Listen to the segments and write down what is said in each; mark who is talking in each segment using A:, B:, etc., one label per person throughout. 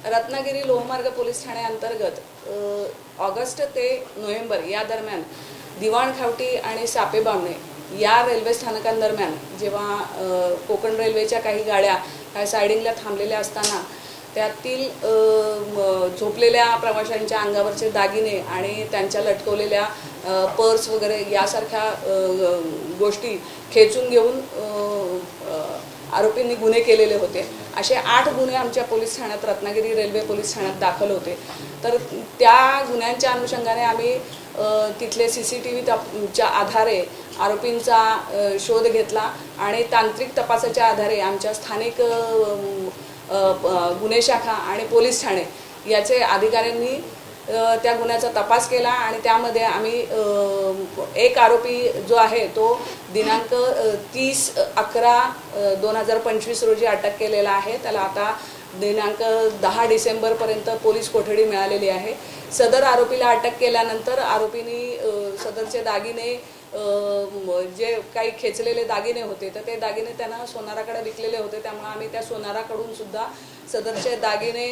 A: रत्नागिरी लोहमार्ग police ठाण्याअंतर्गत August ते November या दरम्यान दिवाणखावटी आणि सापेबामणे या रेल्वे स्थानकांदरम्यान जेव्हा कोकण रेल्वेच्या काही गाड्या सायडिंगला थांबलेल्या असताना त्यातील झोपलेल्या प्रवाशांच्या अंगावरचे दागिने आणि त्यांच्या लटकवलेल्या पर्स वगैरे यासारख्या गोष्टी खेचून घेऊन आरोपींनी गुन्हे केलेले होते। असे 8 गुन्हे आमच्या पोलीस ठाण्यात रत्नागिरी रेल्वे पोलीस ठाण्यात दाखल होते। तर त्या गुन्ह्यांच्या अनुषंगाने आम्ही तिथले CCTVच्या आधारे आरोपींचा शोध घेतला आणि तांत्रिक तपासाच्या आधारे आमच्या स्थानिक गुन्हे शाखा आणि पोलीस ठाणे याचे अधिकाऱ्यांनी त्या गुन्ह्याचा तपास केला आणि त्यामध्ये आम्ही एक आरोपी जो आहे तो दिनांक 30/11/2025 रोजी अटक केलेला आहे। त्याला आता दिनांक 10 डिसेंबरपर्यंत पोलीस कोठडी मिळालेली आहे। सदर आरोपीला अटक केल्यानंतर आरोपींनी सदरचे दागिने जे काही खेचलेले दागिने होते तर ते दागिने त्यांना सोनाराकडे विकलेले होते, त्यामुळे आम्ही त्या सोनाराकडून सुद्धा सदरचे दागिने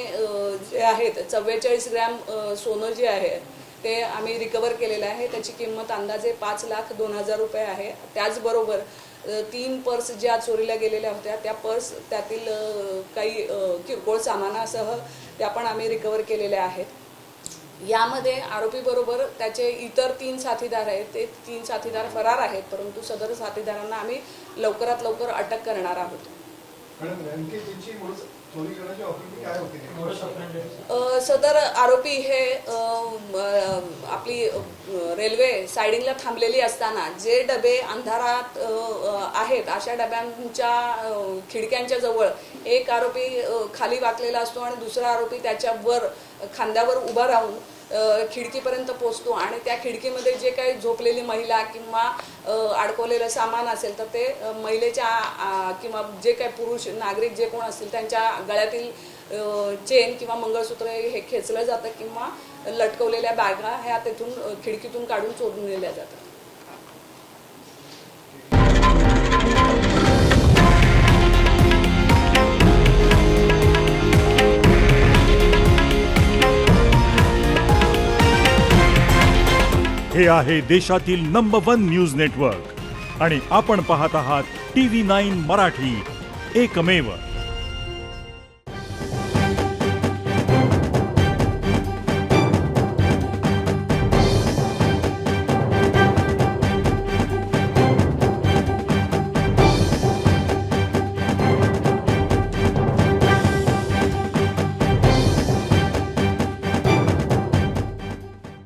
A: जे आहेत 44 ग्रॅम सोनं जे आहे ते आम्ही रिकवर केलेलं आहे। त्याची किंमत अंदाजे 5,02,000 रुपये आहे। त्याचबरोबर 3 पर्स ज्या चोरीला गेलेल्या होत्या त्या पर्स त्यातील काही किरकोळ सामानासह त्या पण आम्ही रिकवर केलेल्या आहेत। यामध्ये आरोपीबरोबर त्याचे इतर 3 साथीदार आहेत, ते 3 साथीदार फरार आहेत, परंतु सदर साथीदारांना आम्ही लवकरात लवकर अटक करणार आहोत। सदर आरोपी हे आपली रेल्वे सायडिंगला थांबलेली असताना जे डबे अंधारात आहेत अशा डब्यांच्या खिडक्यांच्या जवळ एक आरोपी खाली वाकलेला असतो आणि दुसरा आरोपी त्याच्या वर खांद्यावर उभा राहून खिडकीपर्यंत पोहोचतो आणि त्या खिडकीमध्ये जे काही झोपलेली महिला किंवा अडकवलेलं सामान असेल तर ते महिलेच्या किंवा जे काही पुरुष नागरिक जे कोण असतील त्यांच्या गळ्यातील चेन किंवा मंगळसूत्र हे खेचलं जातं किंवा लटकवलेल्या बॅगा ह्या तेथून खिडकीतून काढून चोरून नेल्या जातात।
B: हे आहे देशातील नंबर 1 न्यूज नेटवर्क आणि आपण पाहत आहात TV9 मराठी, एकमेव।